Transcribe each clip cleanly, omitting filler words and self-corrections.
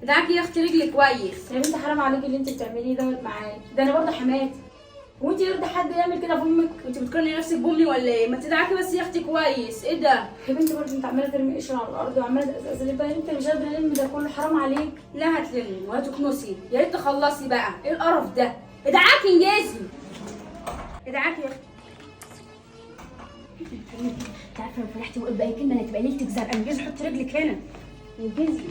ادعكي يا اختي رجلي كويس. يا بنت حرام عليكي اللي انت بتعمليه دوت معايا، ده انا برضه حماتي. وانت يرضى حد يعمل كده في امك؟ انت بتقارني نفسك بامي ولا ايه؟ ما تدعكي بس يا اختي كويس. ايه ده؟ يا بنتي برضه انت عماله ترمي قشر على الارض وعماله تقزقزي بقى، انت مش قادره تلم ده كله، حرام عليك. لا هتلمي وهتكنسي، يا ريت تخلصي بقى. ايه القرف ده؟ ادعكي انجزي. ادعكي يا اختي. انت عارفه لو فرحتي وقف باي كلمه هتبقى ليلتك زرقاء. انجزي حطي رجلك هنا، انجزي.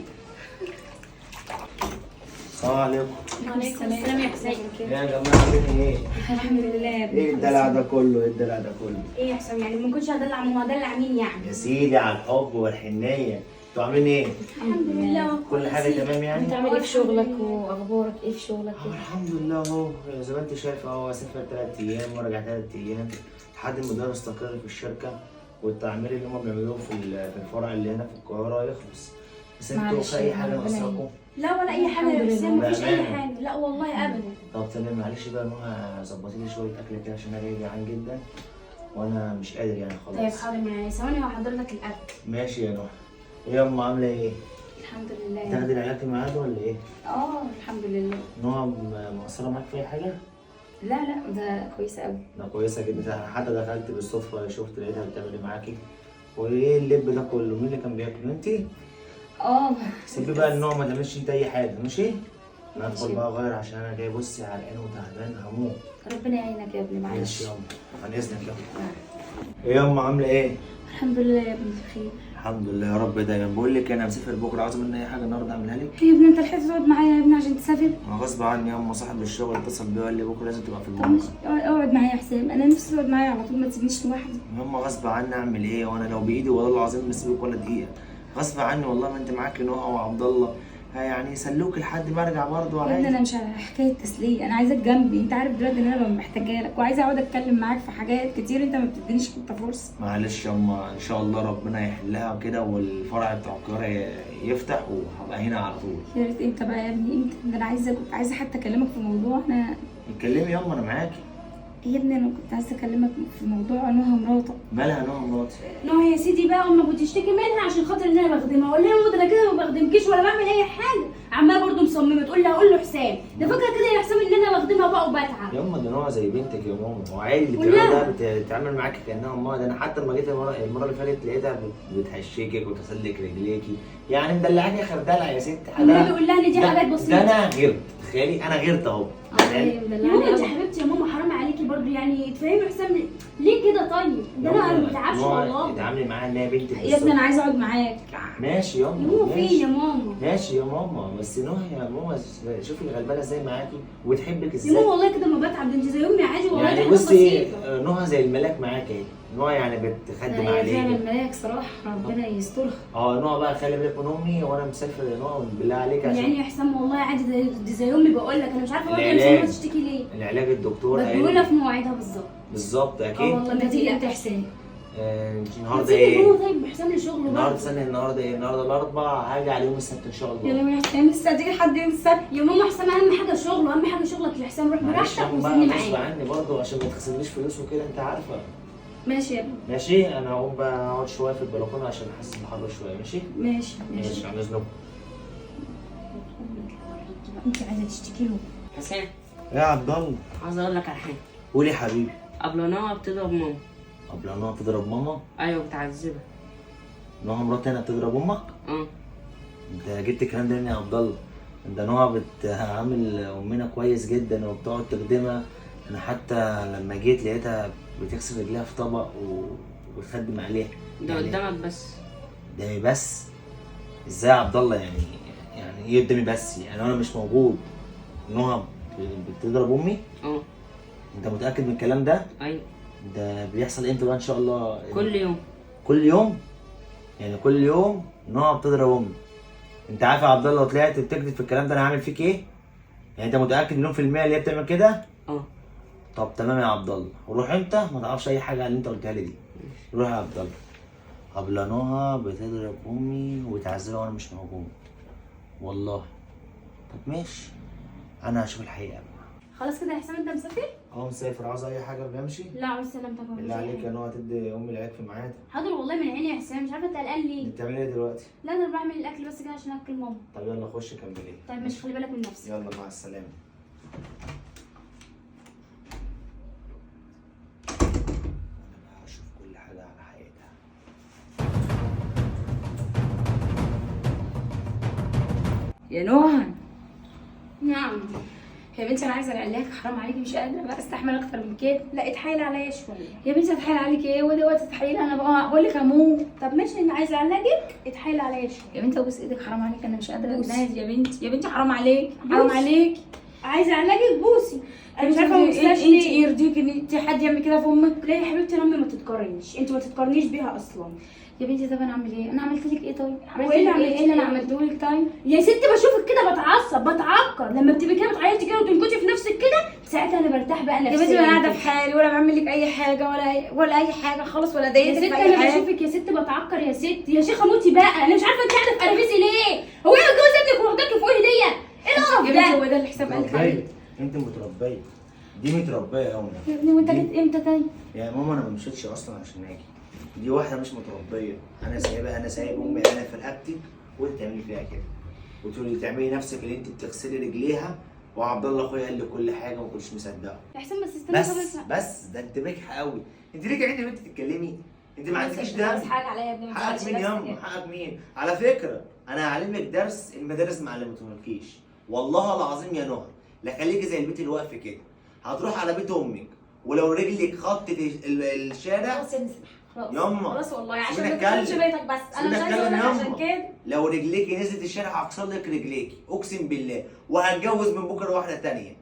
السلام عليكم. وعليكم السلام يا حسين. ايه يا جماعه عاملين ايه؟ الحمد لله يا ابني. ايه الدلع ده كله؟ ايه الدلع ده كله؟ ايه يا حسام يعني ما كنتش هدلع ماما، هدلع مين يعني؟ يا سيدي على الحب والحنيه. انتوا عاملين ايه؟ الحمد لله. كل حاجه تمام يعني؟ بتعمل ايه في شغلك واخبارك ايه في شغلك؟ الحمد لله اهو زي ما انت شايفه اهو، اسافر 3 ايام وارجع 3 ايام لحد ما الدنيا تستقر في الشركه والتعمير اللي هم بيعملوه في الفرع اللي هنا في القاهره يخلص. بس انتوا معلش في اي يا حاجه ربنا ناقصاكم؟ لا ولا اي حاجه يا حسام، مفيش اي بأمانة. حاجه، لا والله ابدا. طب تمام، معلش بقى نهى ظبطي لي شويه اكل كده عشان انا جاي جعان جدا وانا مش قادر يعني خلاص. طيب حاضر معايا، ثواني وهحضر لك الاكل. ماشي يا نهى. ايه يا ام عامله ايه؟ الحمد لله. تاخدي العلاج في ميعاده ولا ايه؟ الحمد لله. نهى مقصره معاك في اي حاجه؟ لا ده كويسه قوي. ده كويسه جدا، انا حتى دخلت بالصدفه شفت لقيتها بتعمل ايه معاكي. وايه اللب ده كله؟ مين اللي كان بياكله؟ انتي؟ سيبي بقى النوع، ما تعملش انت اي حاجه ماشي؟ انا هدخل بقى اغير عشان انا جاي بصي عرقان وتعبان هموت. ربنا يعينك يا ابني، معلش. ماشي يا ام، عن اذنك يا ام. ايه يا ام عامله ايه؟ الحمد لله يا ابني بخير. الحمد لله يا رب دايما. بقول لك انا مسافر بكره، عاوزه مني اي حاجه النهارده اعملها لك؟ يا ابني انت لحقت تقعد معايا يا ابني عشان تسافر؟ ما غصب عني يا ام، صاحب الشغل اتصل بيا وقال لي بكره لازم تبقى في طب الموقع. ماشي اقعد معايا يا حسام، انا نفسي تقعد معايا على طول، ما تسيبنيش لوحدي. يا اما غصب عني اعمل ايه؟ وانا لو بايدي والله العظيم ما اسيبك ولا دقيقه. غصب عني والله، ما انت معاك نهى وعبد الله يعني يسلوك لحد ما ارجع برضه يا ابني عادي. انا مش على حكايه تسليه، انا عايزاك جنبي، انت عارف دلوقتي ان انا ببقى محتاجه لك وعايزه اقعد اتكلم معاك في حاجات كتير، انت ما بتدينيش حتى فرصه. معلش يا اما، ان شاء الله ربنا يحلها كده والفرع بتاع القاهره يفتح وهبقى هنا على طول. يا ريت. امتى بقى يا ابني امتى؟ ده انا كنت عايزه حتى اكلمك في موضوع. انا اتكلمي يا اما انا معاكي. يا ابني انا كنت عايزه اكلمك في موضوع نهى مراتك. مالها نهى مراتي؟ نهى يا سيدي بقى امك بتشتكي منها عشان خاطر ان انا بخدمها. اقول لها يا ماما ده انا كده ما بخدمكيش ولا بعمل اي حاجه. عماله برضه مصممه تقول لي هقول له حسام. ده فاكره كده يا حسام ان انا بخدمها بقى وبتعب. يا اما ده نوع زي بنتك يا ماما، هو عادي اللي ولا. بتعمل ده بتتعامل معاكي كانها امها. ده انا حتى لما جيت المره اللي فاتت لقيتها بتهشكك وتسلك رجليكي، يعني مدلعاني اخر دلع يا ست. عماله بيقول لها ان دي حاجات بسيطه. ده انا غيرت، تخيلي انا غيرت اهو. يا ماما انت حبيبتي يا ماما، حرام عليكي برضه يعني تفهمي حسام ليه كده. طيب ده انا ما بتعبش والله. اتعاملي معاها ان هي بنتك يا ابني انا عايزه اقعد معاك. ماشي يا يا ماما. ماما فين يا ماما؟ ماشي يا ماما، بس نهى يا ماما شوفي غلبانه ازاي معاكي وتحبك يا ازاي. ماما والله كده ما بتعب، ده انت زي امي عادي والله. دي يعني حاجه بصي بسيطه. نهى زي الملاك معاكي اهي. نهى يعني بتخدم هي عليكي. فعلا ملاك صراحه، ربنا يسترها. نهى بقى خلي بالك من امي وانا مسافر يا نهى بالله عليك عشان يعني يا حسام والله عادي، دي زي امي بقول لك. انا مش عارفه برضه يا العلاج. حسام تشتكي ليه. العلاج الدكتور بديهولها في مواعيدها بالظبط. بالظبط اكيد. والله انت تيجي امتى يا حسام؟ النهارده سيبي ايه؟ هو طيب حسام لشغله النهارده برضه. استنى، النهارده ايه؟ النهارده الاربعاء، هاجي على يوم السبت ان شاء الله. يا لهوي يا حسام لسه هتيجي لحد يوم السبت؟ يا ماما حسام اهم حاجه شغله، اهم حاجه شغلك يا حسام. روح معلش براحتك يا بقى وسيبني غصب معاك. عني برضه عشان ما تخسرنيش فلوس وكده انت عارفه. ماشي يا ابني. ماشي، انا هقوم بقى اقعد شويه في البلكونه عشان حاسس بحر شويه. ماشي؟ ماشي ماشي على اذنكم. انت عايزه تشتكي له؟ حسام يا عبد الله، عاوز اقول لك على حاجه. قولي يا حبيبي. قبل نوع بتضرب ماما. قبل نهى بتضرب ماما؟ ايوه بتعذبها. نهى مراتي انا بتضرب امك؟ اه انت جبت الكلام ده منين يا عبد الله؟ ده نهى بتعامل امنا كويس جدا وبتقعد تخدمها. انا حتى لما جيت لقيتها بتغسل رجليها في طبق وبتخدم عليها. ده قدامك بس. قدامي بس؟ ازاي يا عبد الله يعني؟ يعني ايه قدامي بس؟ يعني انا مش موجود نهى بتضرب امي؟ اه انت متاكد من الكلام ده؟ ايوه ده بيحصل امتى بقى ان شاء الله؟ كل يوم. كل يوم؟ يعني كل يوم نهى بتضرب امي؟ انت عارف يا عبد الله لو طلعت بتكذب في الكلام ده انا هعمل فيك ايه؟ يعني انت متاكد مليون في المية اللي هي بتعمل كده؟ اه طب تمام يا عبد الله، وروح انت ما تعرفش اي حاجه عن اللي انت قلتها لي دي. روح يا عبد الله. قبل نهى بتضرب امي وبتعذبها وانا مش موجود والله. طب ماشي، انا هشوف الحقيقه بقى. خلاص كده يا حسام انت مسافر؟ مسافر، عاوز اي حاجه قبل ما امشي؟ لا عاوز سلامتك. بالله عليك يا نوع تدي امي العيد في ميعاد. حاضر والله من عيني يا حسام، مش عارفه انت قلقان ليه؟ انت بتعملي ايه دلوقتي؟ لا انا بعمل الاكل بس كده عشان اكل ماما. طب يلا خش كملي. طيب مش خلي بالك من نفسك. يلا مع السلامه. انا هشوف كل حاجه على حقيقتها. يا نوها نعم. يا بنتي انا عايزه اعلقك، حرام عليكي، مش قادره بقى استحمل اكتر من كده. لا اتحايل عليا شويه. يا بنتي اتحايل عليك ايه؟ وده وقت تتحايل؟ انا بقى بقول لك اموت. طب ماشي، انا عايزه اعلقك، اتحايل عليا شويه. يا بنتي ابوس ايدك، حرام عليك، انا مش قادره بوسي. اتنازل. يا بنتي يا بنتي حرام عليك، حرام بوسي. عليك. عايزه اعلقك بوسي. انا مش عارفه ما بوسهاش انت ليه. يرضيك ان انت حد يعمل كده في امك؟ لا يا حبيبتي، انا امي ما تتقارنيش، انت ما تتقارنيش بيها اصلا. يا بنتي طب انا اعمل ايه؟ انا عملت لك ايه طيب؟ هو ايه اللي عملتيه؟ ايه اللي انا عملته لك طيب؟ يا ستي بشوفك كده بتعصب بتعكر، لما بتبقي كده بتعيطي كده وتنكشي في نفسك كده، ساعتها انا برتاح بقى نفسيا. يا بنتي انا قاعده في حالي، ولا بعمل لك اي حاجه ولا اي حاجه خالص، ولا يا ضايقتك ستي في اي انا حاجه. بشوفك يا ستي بتعكر يا ستي. يا شيخه موتي بقى، انا مش عارفه انت قاعده في قرابيسي ليه؟ هو ايه متجوز ابنك واخداكي فوق هديه؟ ايه القرف يا ده؟ بنتي هو ده اللي حساب قالك عليه؟ متربيه، انت متربيه، دي متربيه يا امي. يا ابني وانت دي- جيت امتى طيب؟ يا ماما انا ما مشيتش اصلا عشان اجي. دي واحده مش متربيه، انا سايب امي انا في رقبتي وانت تعملي فيها كده، وتقولي تعملي نفسك اللي انت بتغسلي رجليها، وعبد الله اخويا قال لي كل حاجه وما كنتش مصدقه. يا حسام بس استنى بس ده انت بجحة قوي. انت ليك عندي وانت تتكلمي؟ انت ما عندكيش بس دم. حقك عليا يا ابني، ما حقك تزعلش مين بس ياما؟ كده. حقك مين؟ على فكره انا هعلمك درس المدارس ما علمتهولكيش، والله العظيم يا نهى، لا خليكي زي البيت اللي واقف كده. هتروح على بيت امك ولو رجلك خطت الشارع خلاص يا نسمح، خلاص يما. خلاص والله عشان سيبيني ما تدخلش أتكلم. بيتك، بس انا مش سيبيني عايزه اقول لك أتكلم عشان يما. كده. لو رجليكي نزلت الشارع هكسر لك رجليكي اقسم بالله، وهتجوز من بكره واحده تانية.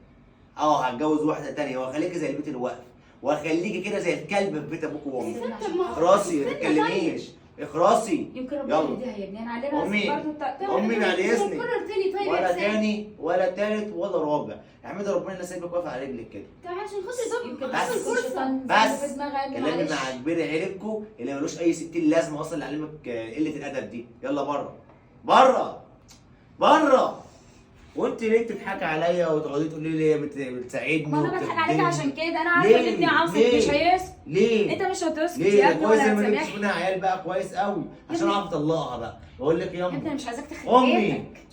هتجوز واحده تانية وهخليكي زي البيت اللي واقف، وهخليكي كده زي الكلب في بيت ابوك وامك. اخرسي ما تتكلميش، اخرسي. يمكن ربنا يلا. يهديها يا ابني، انا علمها أمي. بس برضه امي بعد اذنك. كرر تاني طيب يا ولا حسام. تاني ولا تالت ولا رابع. احمدي ربنا اللي سايبك واقفه على رجلك كده. طب عشان خاطر يمكن ده بس. فرصه. بس. في دماغها كلامي معلش. مع كبير عيلتكم اللي ملوش اي 60 لازمه اصلا، اللي علمك قله الادب دي. يلا بره بره بره. وانت ليه بتضحكي عليا وتقعدي تقولي لي بتساعدني؟ ما انا بضحك عليك وبتخدمني؟ عشان كده، انا ليه؟ عارفه ان ابني عاصم ليه؟ مش هيسكت. ليه؟ انت مش هتسكت ليه؟ يا ده ابني كويس ولا لما جبتش هتسامحني. منها عيال بقى كويس قوي عشان اعرف اطلقها بقى. بقول لك يا ابني ياما انا مش عايزاك تخرب امي بيتك.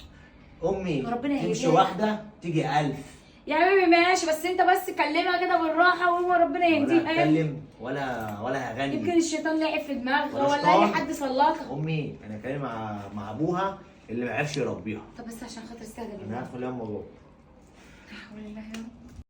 امي ربنا تمشي يهديك. واحده تيجي 1000. يا حبيبي ماشي، بس انت بس كلمها كده بالراحه وهو ربنا ولا يهديها. هتكلم ولا هغني. يمكن الشيطان لعب في دماغها ولا ولا شيطان. اي حد سلطها. امي انا كلامي مع ابوها اللي ما عرفش يربيها. طب بس عشان خاطر استهدى انا بالله. هدخل ياما جوه. لا حول الله يا رب.